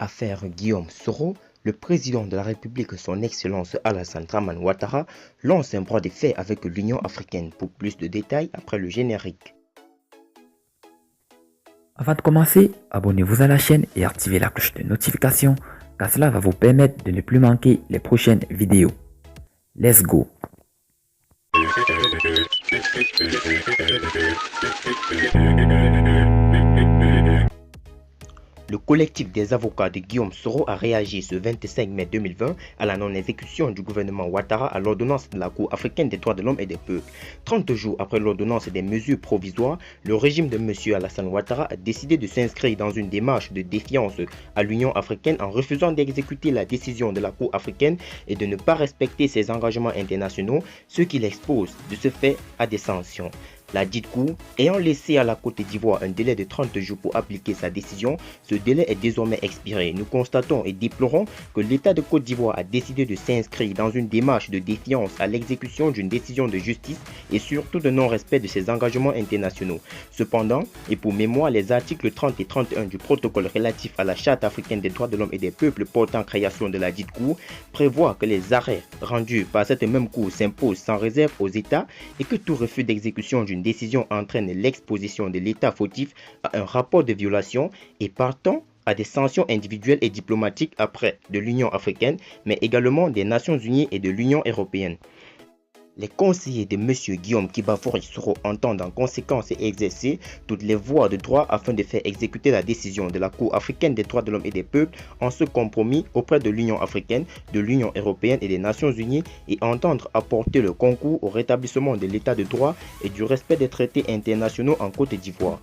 Affaire Guillaume Soro, le président de la République, son Excellence Alassane Dramane Ouattara, lance un bras de fer avec l'Union africaine. Pour plus de détails, après le générique. Avant de commencer, abonnez-vous à la chaîne et activez la cloche de notification, car cela va vous permettre de ne plus manquer les prochaines vidéos. Let's go! Le collectif des avocats de Guillaume Soro a réagi ce 25 mai 2020 à la non-exécution du gouvernement Ouattara à l'ordonnance de la Cour africaine des droits de l'homme et des peuples. 30 jours après l'ordonnance des mesures provisoires, le régime de M. Alassane Ouattara a décidé de s'inscrire dans une démarche de défiance à l'Union africaine en refusant d'exécuter la décision de la Cour africaine et de ne pas respecter ses engagements internationaux, ce qui l'expose de ce fait à des sanctions. La dite Cour, ayant laissé à la Côte d'Ivoire un délai de 30 jours pour appliquer sa décision, ce délai est désormais expiré. Nous constatons et déplorons que l'État de Côte d'Ivoire a décidé de s'inscrire dans une démarche de défiance à l'exécution d'une décision de justice et surtout de non-respect de ses engagements internationaux. Cependant, et pour mémoire, les articles 30 et 31 du protocole relatif à la Charte africaine des droits de l'homme et des peuples portant création de la dite Cour prévoient que les arrêts rendus par cette même Cour s'imposent sans réserve aux États et que tout refus d'exécution d'une décision entraîne l'exposition de l'État fautif à un rapport de violation et partant à des sanctions individuelles et diplomatiques auprès de l'Union africaine, mais également des Nations unies et de l'Union européenne. Les conseillers de M. Guillaume Kibafory Soro entendent en conséquence exercer toutes les voies de droit afin de faire exécuter la décision de la Cour africaine des droits de l'homme et des peuples en ce compromis auprès de l'Union africaine, de l'Union européenne et des Nations unies et entendre apporter le concours au rétablissement de l'état de droit et du respect des traités internationaux en Côte d'Ivoire.